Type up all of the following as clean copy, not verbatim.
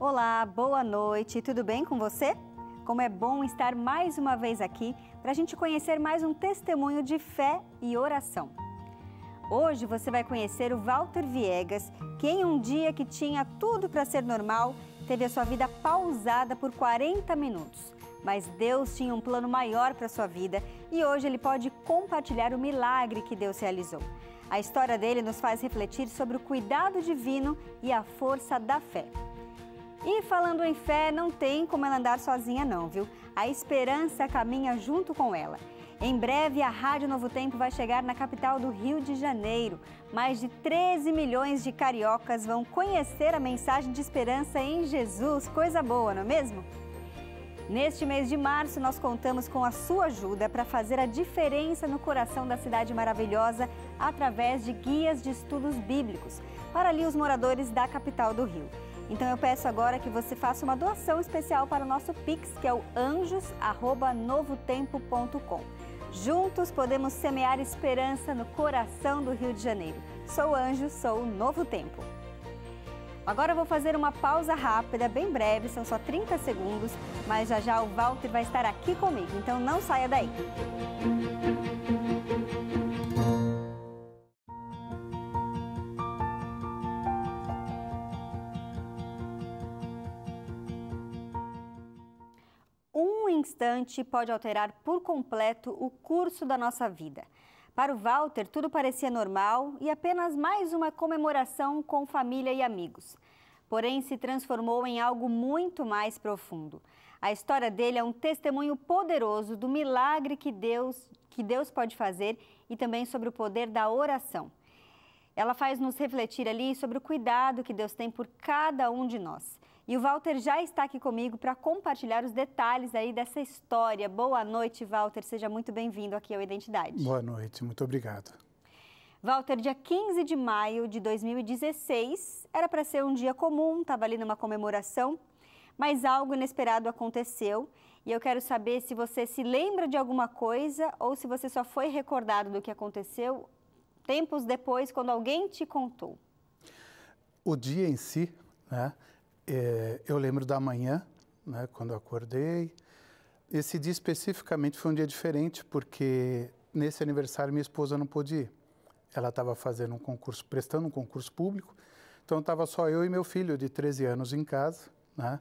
Olá, boa noite, tudo bem com você? Como é bom estar mais uma vez aqui para a gente conhecer mais um testemunho de fé e oração. Hoje você vai conhecer o Walter Viegas, que em um dia que tinha tudo para ser normal, teve a sua vida pausada por 40 minutos. Mas Deus tinha um plano maior para a sua vida e hoje ele pode compartilhar o milagre que Deus realizou. A história dele nos faz refletir sobre o cuidado divino e a força da fé. E falando em fé, não tem como ela andar sozinha não, viu? A esperança caminha junto com ela. Em breve, a Rádio Novo Tempo vai chegar na capital do Rio de Janeiro. Mais de 13 milhões de cariocas vão conhecer a mensagem de esperança em Jesus. Coisa boa, não é mesmo? Neste mês de março, nós contamos com a sua ajuda para fazer a diferença no coração da cidade maravilhosa através de guias de estudos bíblicos para ali os moradores da capital do Rio. Então eu peço agora que você faça uma doação especial para o nosso Pix, que é o anjos@novotempo.com. Juntos podemos semear esperança no coração do Rio de Janeiro. Sou Anjo, sou o Novo Tempo. Agora eu vou fazer uma pausa rápida, bem breve, são só 30 segundos, mas já o Walter vai estar aqui comigo, então não saia daí. Um instante pode alterar por completo o curso da nossa vida. Para o Walter, tudo parecia normal e apenas mais uma comemoração com família e amigos. Porém, se transformou em algo muito mais profundo. A história dele é um testemunho poderoso do milagre que Deus pode fazer e também sobre o poder da oração. Ela faz nos refletir ali sobre o cuidado que Deus tem por cada um de nós. E o Walter já está aqui comigo para compartilhar os detalhes aí dessa história. Boa noite, Walter. Seja muito bem-vindo aqui ao Identidade. Boa noite, muito obrigado. Walter, dia 15 de maio de 2016, era para ser um dia comum, estava ali numa comemoração, mas algo inesperado aconteceu. E eu quero saber se você se lembra de alguma coisa ou se você só foi recordado do que aconteceu tempos depois, quando alguém te contou. O dia em si, né? Eu lembro da manhã, né, quando eu acordei. Esse dia especificamente foi um dia diferente, porque nesse aniversário minha esposa não pôde ir. Ela estava fazendo um concurso, prestando um concurso público, então estava só eu e meu filho de 13 anos em casa, né?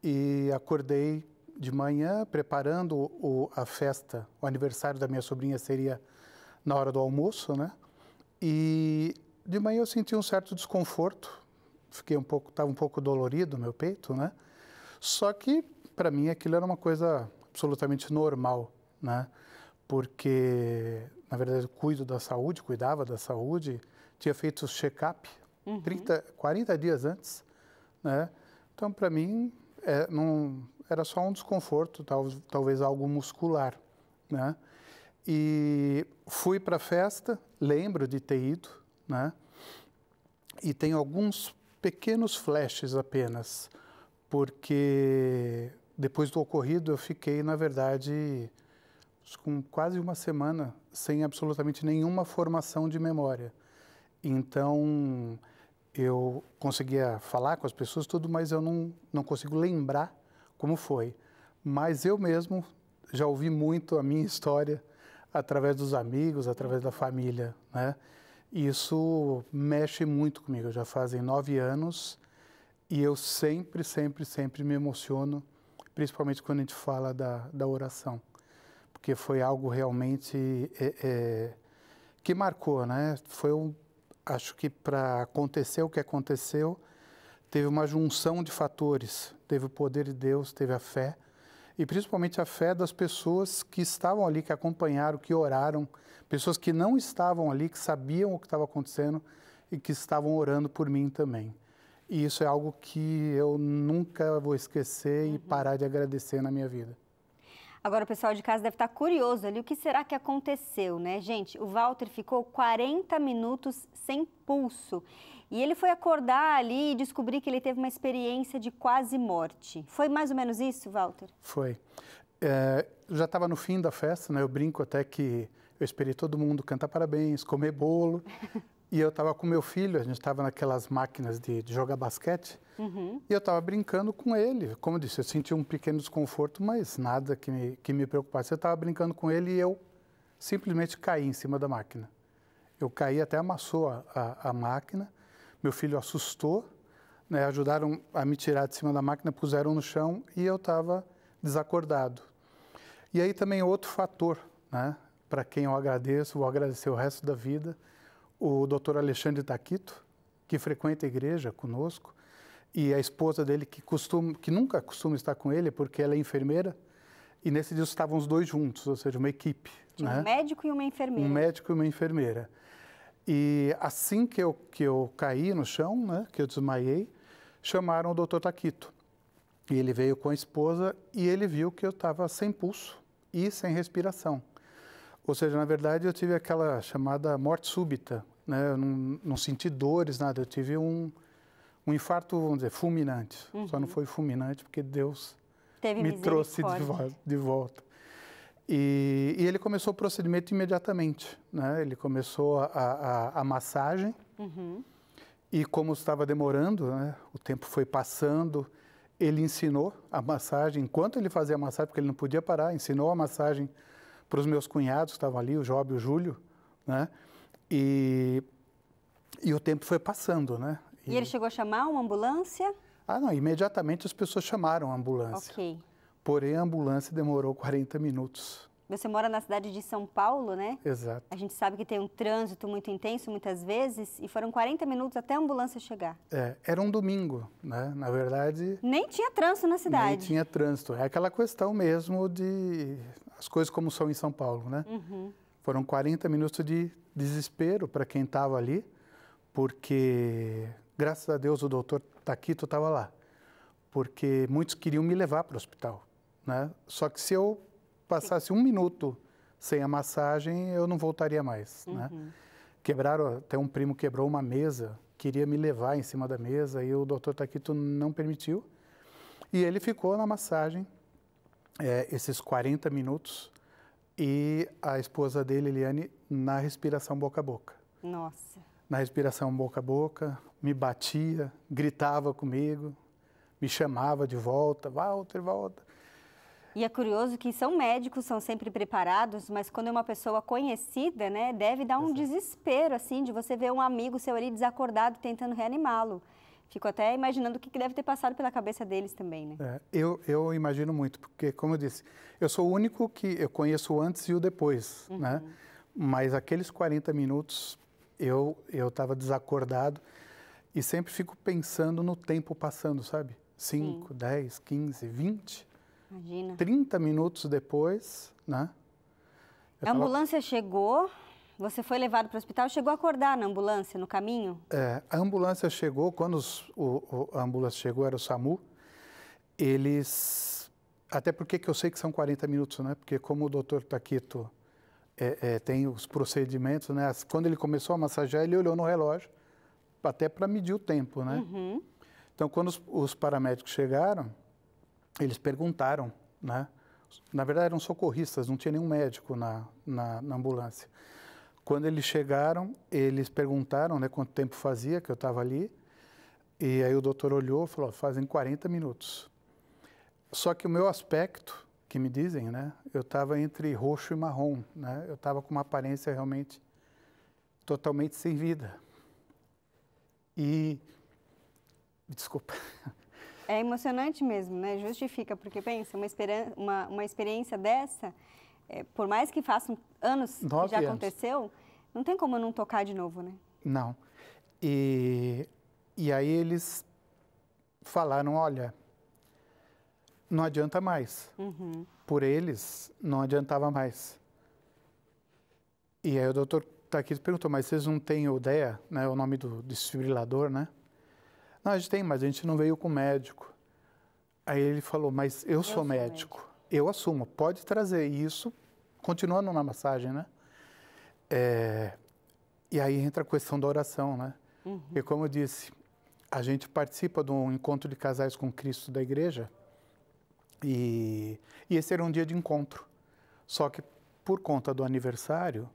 E acordei de manhã preparando a festa, o aniversário da minha sobrinha seria na hora do almoço, né? E de manhã eu senti um certo desconforto. Estava um pouco dolorido o meu peito, né? Só que, para mim, aquilo era uma coisa absolutamente normal, né? Porque, na verdade, eu cuidava da saúde, tinha feito o check-up 40 dias antes, né? Então, para mim, não, era só um desconforto, talvez algo muscular, né? E fui para a festa, lembro de ter ido, né? E tenho alguns pequenos flashes apenas, porque depois do ocorrido eu fiquei, na verdade, com quase uma semana sem absolutamente nenhuma formação de memória. Então, eu conseguia falar com as pessoas, tudo, mas eu não consigo lembrar como foi. Mas eu mesmo já ouvi muito a minha história através dos amigos, através da família, né? Isso mexe muito comigo, já fazem 9 anos e eu sempre me emociono, principalmente quando a gente fala da oração, porque foi algo realmente que marcou, né? Acho que para acontecer o que aconteceu, teve uma junção de fatores, teve o poder de Deus, teve a fé, e principalmente a fé das pessoas que estavam ali, que acompanharam, que oraram, pessoas que não estavam ali, que sabiam o que estava acontecendo e que estavam orando por mim também. E isso é algo que eu nunca vou esquecer e parar de agradecer na minha vida. Agora o pessoal de casa deve estar curioso ali, o que será que aconteceu, né? Gente, o Walter ficou 40 minutos sem pulso e ele foi acordar ali e descobrir que ele teve uma experiência de quase morte. Foi mais ou menos isso, Walter? Foi. Já estava no fim da festa, né? Eu brinco até que eu esperei todo mundo cantar parabéns, comer bolo, E eu estava com meu filho, a gente estava naquelas máquinas de jogar basquete, e eu estava brincando com ele. Como eu disse, eu senti um pequeno desconforto, mas nada que me preocupasse. Eu estava brincando com ele e eu simplesmente caí em cima da máquina. Eu caí, até amassou a máquina, meu filho assustou, né, ajudaram a me tirar de cima da máquina, puseram no chão e eu estava desacordado. E aí também outro fator, né, para quem eu agradeço, vou agradecer o resto da vida, o Dr. Alexandre Taquito, que frequenta a igreja conosco, e a esposa dele, que nunca costuma estar com ele, porque ela é enfermeira, e nesse dia estavam os dois juntos, ou seja, uma equipe. Tinha né? um médico e uma enfermeira. Um médico e uma enfermeira. E assim que eu caí no chão, né, que eu desmaiei, chamaram o Dr. Taquito. E ele veio com a esposa e ele viu que eu estava sem pulso e sem respiração. Ou seja, na verdade, eu tive aquela chamada morte súbita, né? Eu não senti dores, nada. Eu tive um infarto, vamos dizer, fulminante. Só não foi fulminante porque Deus me trouxe de volta. E ele começou o procedimento imediatamente, né? Ele começou a massagem e como estava demorando, né? O tempo foi passando, ele ensinou a massagem. Enquanto ele fazia a massagem, porque ele não podia parar, ensinou a massagem para os meus cunhados que estavam ali, o Job e o Júlio, né? E o tempo foi passando, né? E ele chegou a chamar uma ambulância? Ah, não, imediatamente as pessoas chamaram a ambulância. Ok. Porém, a ambulância demorou 40 minutos. Você mora na cidade de São Paulo, né? Exato. A gente sabe que tem um trânsito muito intenso muitas vezes e foram 40 minutos até a ambulância chegar. Era um domingo, né? Na verdade... Nem tinha trânsito na cidade. Nem tinha trânsito. É aquela questão mesmo de... As coisas como são em São Paulo, né? Foram 40 minutos de desespero para quem estava ali, porque, graças a Deus, o doutor Taquito estava lá. Porque muitos queriam me levar para o hospital, né? Só que se eu passasse um minuto sem a massagem, eu não voltaria mais, né? Quebraram, até um primo quebrou uma mesa, queria me levar em cima da mesa e o doutor Taquito não permitiu. E ele ficou na massagem esses 40 minutos e a esposa dele, Eliane, na respiração boca a boca. Nossa. Na respiração boca a boca, me batia, gritava comigo, me chamava de volta, Walter, volta. E é curioso que são médicos, são sempre preparados, mas quando é uma pessoa conhecida, né, deve dar um desespero, assim, de você ver um amigo seu ali desacordado tentando reanimá-lo. Fico até imaginando o que deve ter passado pela cabeça deles também, né? Eu imagino muito, porque, como eu disse, eu sou o único que eu conheço o antes e o depois, né? Mas aqueles 40 minutos eu estava desacordado e sempre fico pensando no tempo passando, sabe? 5, 10, 15, 20... Imagina. 30 minutos depois, né? A ambulância chegou, você foi levado para o hospital, chegou a acordar na ambulância, no caminho? A ambulância chegou, quando a ambulância chegou, era o SAMU, eles... Até porque eu sei que são 40 minutos, né? Porque como o doutor Taquito tem os procedimentos, né? Quando ele começou a massagear, ele olhou no relógio, até para medir o tempo, né? Então, quando os paramédicos chegaram, eles perguntaram, né? Na verdade, eram socorristas, não tinha nenhum médico na ambulância. Quando eles chegaram, eles perguntaram, né, quanto tempo fazia que eu estava ali. E aí o doutor olhou e falou, fazem 40 minutos. Só que o meu aspecto, que me dizem, né? Eu estava entre roxo e marrom, né? Eu estava com uma aparência realmente totalmente sem vida. E... Desculpa... É emocionante mesmo, né? Justifica, porque pensa, uma experiência dessa, por mais que façam anos que já aconteceu, não tem como não tocar de novo, né? Não. E aí eles falaram, olha, não adianta mais. Por eles, não adiantava mais. E aí o doutor Taquito perguntou, mas vocês não têm ideia, né? O nome do desfibrilador, né? Não, a gente tem, mas a gente não veio com médico. Aí ele falou, mas eu sou médico, eu assumo, pode trazer isso, continuando na massagem, né? E aí entra a questão da oração, né? Porque, como eu disse, a gente participa de um encontro de casais com Cristo da igreja e esse era um dia de encontro. Só que, por conta do aniversário,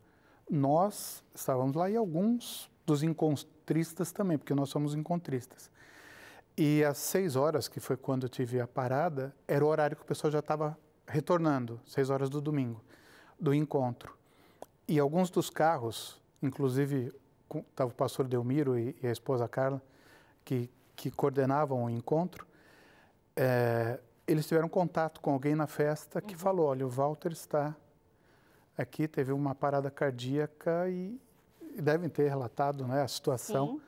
nós estávamos lá e alguns dos encontristas também, porque nós somos encontristas. E às 6 horas, que foi quando eu tive a parada, era o horário que o pessoal já estava retornando, 6 horas do domingo, do encontro. E alguns dos carros, inclusive estava o pastor Delmiro e a esposa Carla, que coordenavam o encontro, eles tiveram contato com alguém na festa que falou, olha, o Walter está aqui, teve uma parada cardíaca e devem ter relatado, né, a situação. Sim.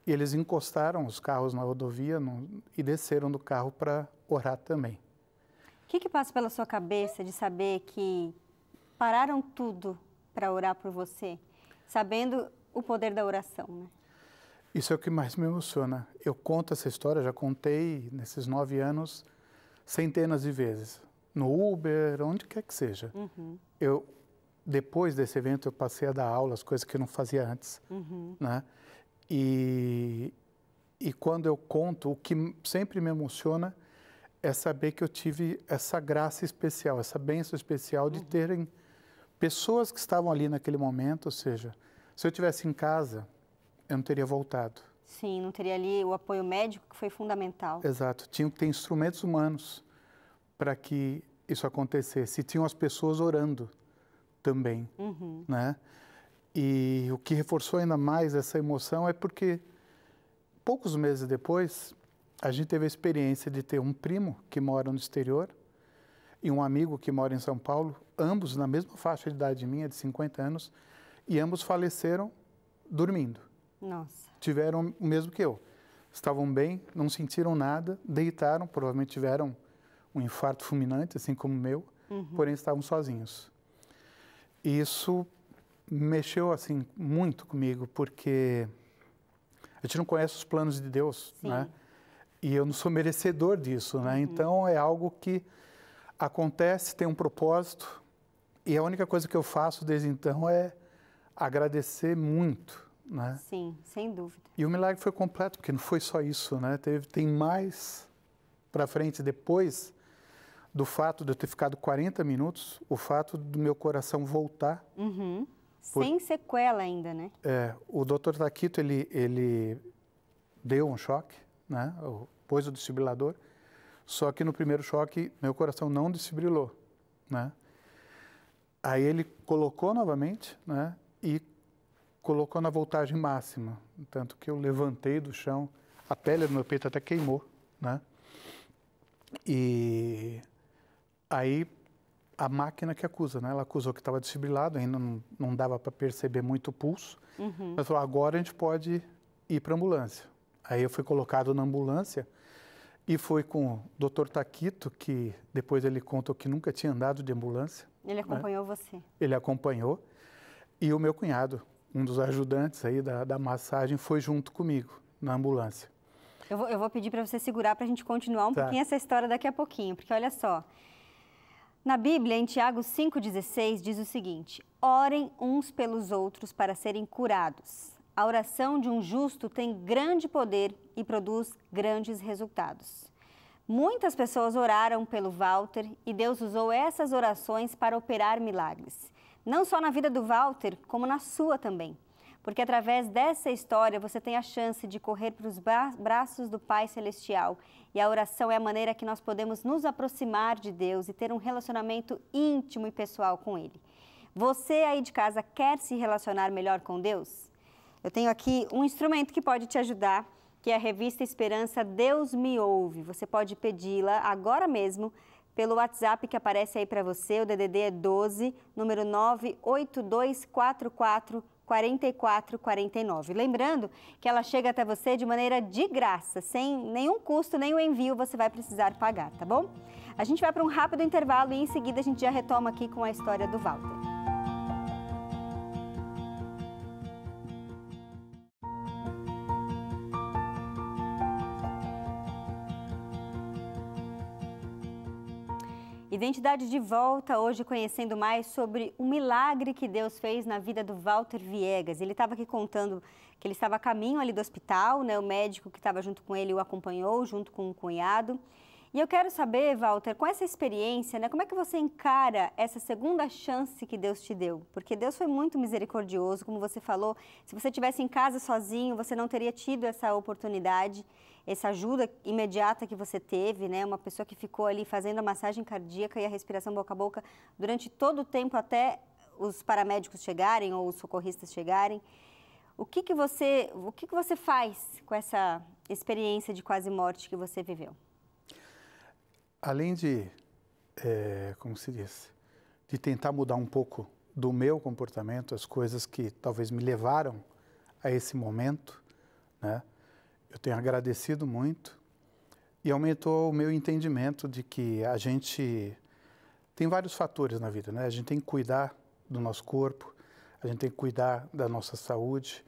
E eles encostaram os carros na rodovia e desceram do carro para orar também. O que passa pela sua cabeça de saber que pararam tudo para orar por você, sabendo o poder da oração, né? Isso é o que mais me emociona. Eu conto essa história, já contei nesses 9 anos centenas de vezes. No Uber, onde quer que seja. Depois desse evento, eu passei a dar aulas, coisas que eu não fazia antes, né? E quando eu conto, o que sempre me emociona é saber que eu tive essa graça especial, essa bênção especial de terem pessoas que estavam ali naquele momento, ou seja, se eu estivesse em casa, eu não teria voltado. Sim, não teria ali o apoio médico que foi fundamental. Exato, tinham que ter instrumentos humanos para que isso acontecesse. E tinham as pessoas orando também, né? E o que reforçou ainda mais essa emoção é porque poucos meses depois, a gente teve a experiência de ter um primo que mora no exterior e um amigo que mora em São Paulo, ambos na mesma faixa de idade minha, de 50 anos, e ambos faleceram dormindo. Nossa. Tiveram o mesmo que eu. Estavam bem, não sentiram nada, deitaram, provavelmente tiveram um infarto fulminante, assim como o meu, porém estavam sozinhos. E isso mexeu assim muito comigo, porque a gente não conhece os planos de Deus, né? E eu não sou merecedor disso, né? Então é algo que acontece, tem um propósito, e a única coisa que eu faço desde então é agradecer muito, né? Sim, sem dúvida. E o milagre foi completo, porque não foi só isso, né? Tem mais para frente depois do fato de eu ter ficado 40 minutos, o fato do meu coração voltar. Sem sequela ainda, né? O Dr. Taquito, ele deu um choque, né? Pôs o desfibrilador, só que no primeiro choque, meu coração não desfibrilou, né? Aí ele colocou novamente, né? E colocou na voltagem máxima, tanto que eu levantei do chão, a pele do meu peito até queimou, né? E aí a máquina que acusa, né? Ela acusou que estava desfibrilado, ainda não dava para perceber muito o pulso. Ela falou, agora a gente pode ir para a ambulância. Aí eu fui colocado na ambulância e fui com o Dr. Taquito, que depois ele contou que nunca tinha andado de ambulância. Ele acompanhou você? Ele acompanhou. E o meu cunhado, um dos ajudantes aí da massagem, foi junto comigo na ambulância. Eu vou pedir para você segurar para a gente continuar um pouquinho essa história daqui a pouquinho, porque olha só. Na Bíblia, em Tiago 5,16, diz o seguinte: orem uns pelos outros para serem curados. A oração de um justo tem grande poder e produz grandes resultados. Muitas pessoas oraram pelo Walter e Deus usou essas orações para operar milagres. Não só na vida do Walter, como na sua também. Porque através dessa história você tem a chance de correr para os braços do Pai Celestial. E a oração é a maneira que nós podemos nos aproximar de Deus e ter um relacionamento íntimo e pessoal com Ele. Você aí de casa quer se relacionar melhor com Deus? Eu tenho aqui um instrumento que pode te ajudar, que é a revista Esperança Deus Me Ouve. Você pode pedi-la agora mesmo pelo WhatsApp que aparece aí para você. O DDD é 12, número 982444449. Lembrando que ela chega até você de maneira de graça, sem nenhum custo, nem o envio você vai precisar pagar, tá bom? A gente vai para um rápido intervalo e em seguida a gente já retoma aqui com a história do Walter. Identidade de volta, hoje conhecendo mais sobre o milagre que Deus fez na vida do Walter Viegas. Ele estava aqui contando que ele estava a caminho ali do hospital, né? O médico que estava junto com ele o acompanhou, junto com o cunhado. E eu quero saber, Walter, com essa experiência, né, como é que você encara essa segunda chance que Deus te deu? Porque Deus foi muito misericordioso, como você falou, se você estivesse em casa sozinho, você não teria tido essa oportunidade, essa ajuda imediata que você teve, né? Uma pessoa que ficou ali fazendo a massagem cardíaca e a respiração boca a boca durante todo o tempo até os paramédicos chegarem ou os socorristas chegarem. O que você faz com essa experiência de quase morte que você viveu? Além de, como se diz, de tentar mudar um pouco do meu comportamento, as coisas que talvez me levaram a esse momento, né? Eu tenho agradecido muito e aumentou o meu entendimento de que a gente tem vários fatores na vida, né? A gente tem que cuidar do nosso corpo, a gente tem que cuidar da nossa saúde,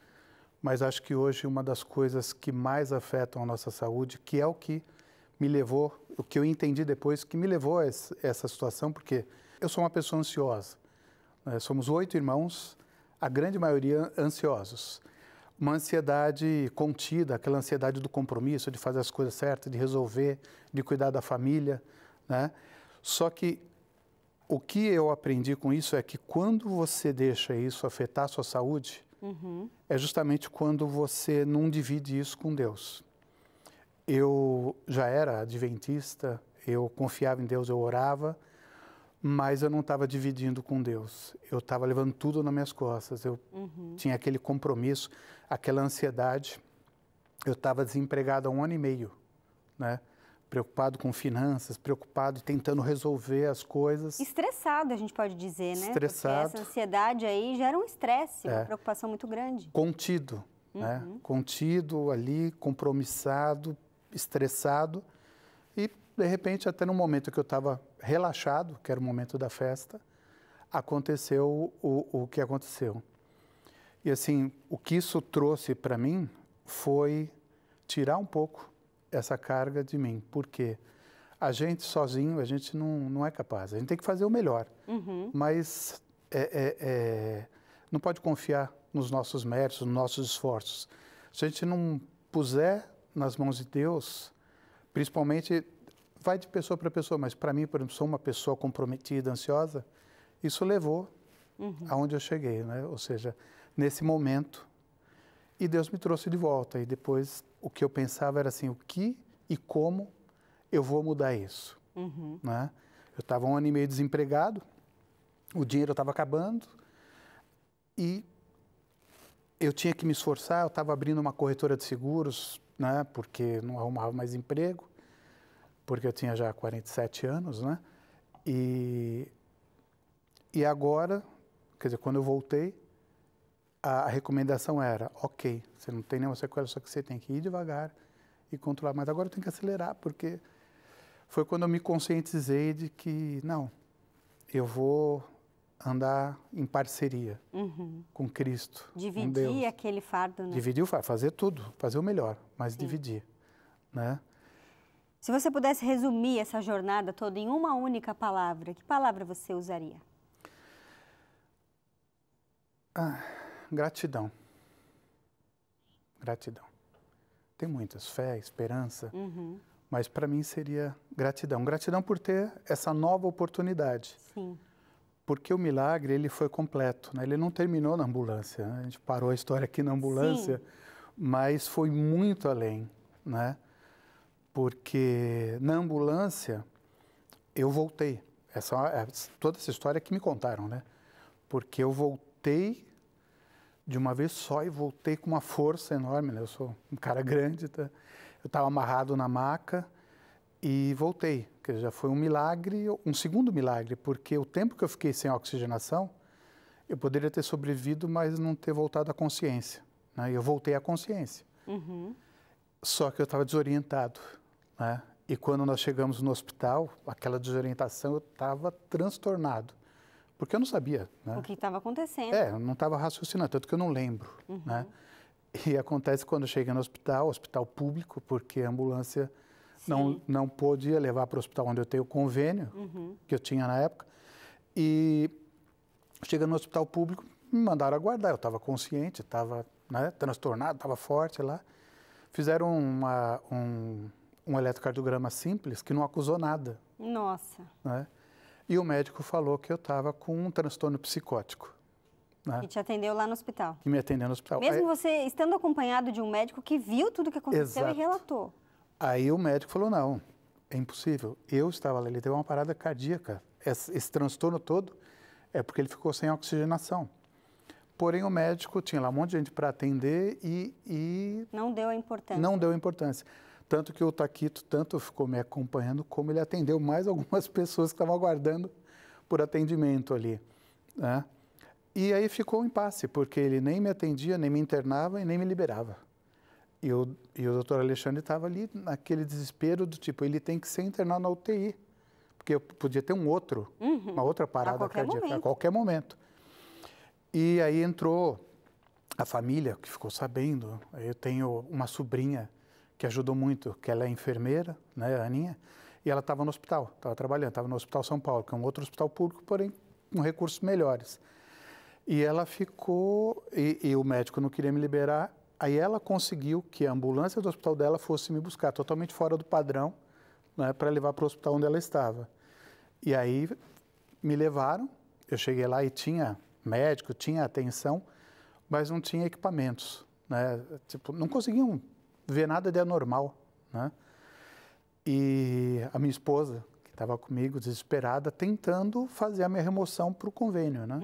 mas acho que hoje uma das coisas que mais afetam a nossa saúde, que é o que me levou, o que eu entendi depois, que me levou a essa situação, porque eu sou uma pessoa ansiosa, né? Somos 8 irmãos, a grande maioria ansiosos. Uma ansiedade contida, aquela ansiedade do compromisso, de fazer as coisas certas, de resolver, de cuidar da família, né? Só que o que eu aprendi com isso é que quando você deixa isso afetar a sua saúde, é justamente quando você não divide isso com Deus. Eu já era adventista, eu confiava em Deus, eu orava, mas eu não estava dividindo com Deus. Eu estava levando tudo nas minhas costas. Eu tinha aquele compromisso, aquela ansiedade. Eu estava desempregado há 1 ano e meio, né? Preocupado com finanças, preocupado, tentando resolver as coisas. Estressado, a gente pode dizer, né? Estressado. Porque essa ansiedade aí gera um estresse, uma preocupação muito grande. Contido, né? Contido ali, compromissado, estressado. E, de repente, até no momento que eu estava relaxado, que era o momento da festa, aconteceu o que aconteceu. E, assim, o que isso trouxe para mim foi tirar um pouco essa carga de mim, porque a gente sozinho, a gente não é capaz. A gente tem que fazer o melhor, mas não pode confiar nos nossos méritos, nos nossos esforços. Se a gente não puser nas mãos de Deus, principalmente, vai de pessoa para pessoa, mas para mim, por exemplo, sou uma pessoa comprometida, ansiosa, isso levou aonde eu cheguei, né? Ou seja, nesse momento, e Deus me trouxe de volta. E depois, o que eu pensava era assim, o que e como eu vou mudar isso, né? Eu estava 1 ano e meio desempregado, o dinheiro estava acabando e eu tinha que me esforçar. Eu estava abrindo uma corretora de seguros, né? Porque não arrumava mais emprego, porque eu tinha já 47 anos, né? E agora, quer dizer, quando eu voltei, a recomendação era, ok, você não tem nenhuma sequela, só que você tem que ir devagar e controlar. Mas agora eu tenho que acelerar, porque foi quando eu me conscientizei de que, não, eu vou andar em parceria com Cristo, com Deus. Dividir aquele fardo, né? Dividir o fardo, fazer tudo, fazer o melhor, mas dividir, né? Se você pudesse resumir essa jornada toda em uma única palavra, que palavra você usaria? Gratidão. Gratidão. Tem muitas, fé, esperança, mas para mim seria gratidão. Gratidão por ter essa nova oportunidade. Sim. Porque o milagre, ele foi completo, né? Ele não terminou na ambulância, né? A gente parou a história aqui na ambulância, mas foi muito além, né? Porque na ambulância eu voltei. Toda essa história que me contaram, né? Porque eu voltei de uma vez só e voltei com uma força enorme, né? Eu sou um cara grande, tá? Eu estava amarrado na maca e voltei. Que já foi um milagre, um segundo milagre, porque o tempo que eu fiquei sem oxigenação, eu poderia ter sobrevivido, mas não ter voltado à consciência, né? Eu voltei à consciência. Só que eu estava desorientado, né? E quando nós chegamos no hospital, aquela desorientação, eu estava transtornado. Porque eu não sabia, né? O que estava acontecendo. Eu não estava raciocinando, tanto que eu não lembro, né? E acontece quando eu cheguei no hospital público, porque a ambulância não podia levar para o hospital onde eu tenho o convênio, que eu tinha na época. E chegando no hospital público, me mandaram aguardar. Eu estava consciente, estava, né, transtornado, estava forte lá. Fizeram um um eletrocardiograma simples que não acusou nada. Nossa. Né? E o médico falou que eu estava com um transtorno psicótico. Né? E te atendeu lá no hospital? Que me atendeu no hospital. Mesmo você estando acompanhado de um médico que viu tudo o que aconteceu Exato. e relatou. Aí o médico falou, não, é impossível. Eu estava lá, ele teve uma parada cardíaca. Esse transtorno todo é porque ele ficou sem oxigenação. Porém, o médico tinha lá um monte de gente para atender e não deu a importância. Não deu importância. Tanto que o Taquito tanto ficou me acompanhando, como ele atendeu mais algumas pessoas que estavam aguardando por atendimento ali. Né? E aí ficou um impasse, porque ele nem me atendia, nem me internava e nem me liberava. E o doutor Alexandre estava ali naquele desespero do tipo, ele tem que ser internado na UTI, porque eu podia ter uma outra parada cardíaca a qualquer momento. E aí entrou a família, que ficou sabendo. Eu tenho uma sobrinha que ajudou muito, que ela é enfermeira, né, a Aninha, e ela estava no hospital, estava trabalhando, estava no Hospital São Paulo, que é um outro hospital público, porém com recursos melhores. E ela ficou, e o médico não queria me liberar, aí ela conseguiu que a ambulância do hospital dela fosse me buscar, totalmente fora do padrão, né, para levar para o hospital onde ela estava. E aí me levaram, eu cheguei lá e tinha médico, tinha atenção, mas não tinha equipamentos, né? Tipo, não conseguiam ver nada de anormal, né? E a minha esposa, que estava comigo, desesperada, tentando fazer a minha remoção para o convênio, né?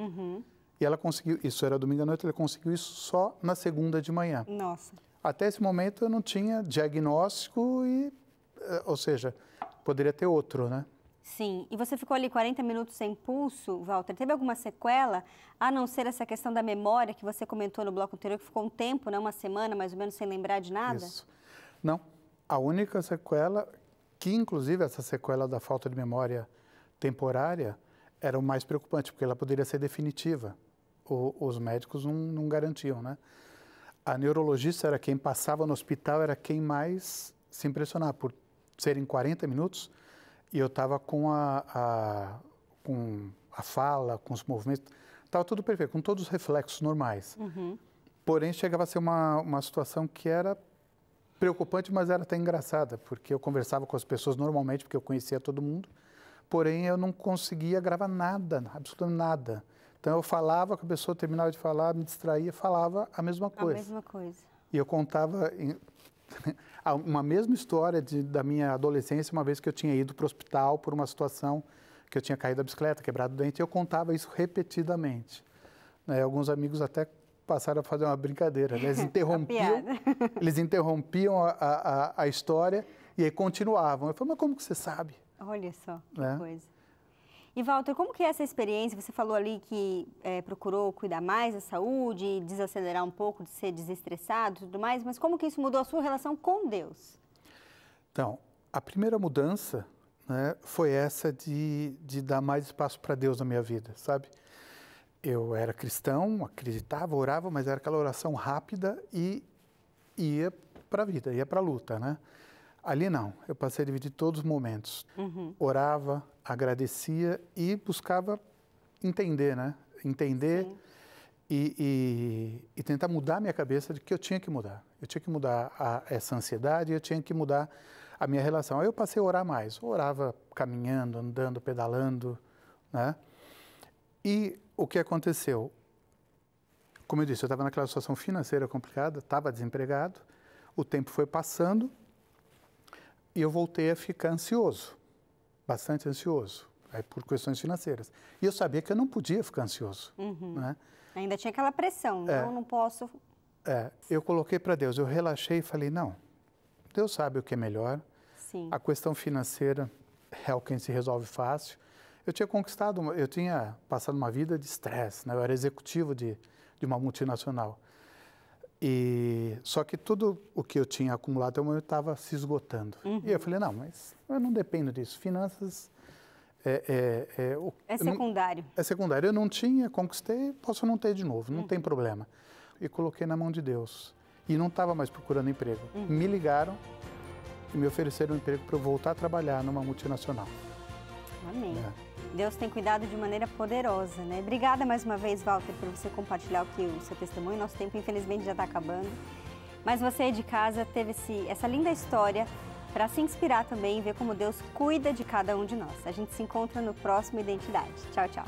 E ela conseguiu, isso era domingo à noite, ela conseguiu isso só na segunda de manhã. Nossa. Até esse momento eu não tinha diagnóstico ou seja, poderia ter outro, né? Sim. E você ficou ali 40 minutos sem pulso, Walter. Teve alguma sequela, a não ser essa questão da memória que você comentou no bloco anterior, que ficou um tempo, né, uma semana mais ou menos, sem lembrar de nada? Isso. Não. A única sequela, que inclusive essa sequela da falta de memória temporária, era o mais preocupante, porque ela poderia ser definitiva. Os médicos não garantiam, né? A neurologista era quem passava no hospital, era quem mais se impressionava por serem 40 minutos. E eu estava com a fala, com os movimentos, estava tudo perfeito, com todos os reflexos normais. Porém, chegava a ser uma situação que era preocupante, mas era até engraçada, porque eu conversava com as pessoas normalmente, porque eu conhecia todo mundo, porém eu não conseguia gravar nada, absolutamente nada. Então eu falava, que a pessoa terminava de falar, me distraía, falava a mesma coisa. A mesma coisa. E eu contava uma mesma história da minha adolescência, uma vez que eu tinha ido para o hospital por uma situação que eu tinha caído da bicicleta, quebrado o dente, e eu contava isso repetidamente. Né? Alguns amigos até passaram a fazer uma brincadeira, né? Eles interrompiam a história e aí continuavam. Eu falei, mas como que você sabe? Olha só que coisa. E, Walter, como que é essa experiência? Você falou ali que procurou cuidar mais da saúde, desacelerar um pouco, de ser desestressado e tudo mais, mas como que isso mudou a sua relação com Deus? Então, a primeira mudança, né, foi essa de dar mais espaço para Deus na minha vida, sabe? Eu era cristão, acreditava, orava, mas era aquela oração rápida e ia para a vida, ia para a luta, né? Ali não, eu passei a dividir todos os momentos. Orava, agradecia e buscava entender, né? Entender e tentar mudar a minha cabeça de que eu tinha que mudar. Eu tinha que mudar essa ansiedade, eu tinha que mudar a minha relação. Aí eu passei a orar mais. Eu orava caminhando, andando, pedalando, né? E o que aconteceu? Como eu disse, eu estava naquela situação financeira complicada, estava desempregado, o tempo foi passando, e eu voltei a ficar ansioso, bastante ansioso, por questões financeiras. E eu sabia que eu não podia ficar ansioso. Né? Ainda tinha aquela pressão, não posso... Eu coloquei para Deus, eu relaxei e falei, não, Deus sabe o que é melhor. Sim. A questão financeira é o que se resolve fácil. Eu tinha passado uma vida de estresse, né? Eu era executivo de uma multinacional. Só que tudo o que eu tinha acumulado até o momento estava se esgotando. E eu falei, não, mas eu não dependo disso. Finanças é secundário. É secundário. Eu não tinha, conquistei, posso não ter de novo, não tem problema. E coloquei na mão de Deus. E não estava mais procurando emprego. Me ligaram e me ofereceram um emprego para eu voltar a trabalhar numa multinacional. Amém. Deus tem cuidado de maneira poderosa, né? Obrigada mais uma vez, Walter, por você compartilhar aqui o seu testemunho. Nosso tempo, infelizmente, já está acabando. Mas você aí de casa teve essa linda história para se inspirar também e ver como Deus cuida de cada um de nós. A gente se encontra no próximo Identidade. Tchau, tchau.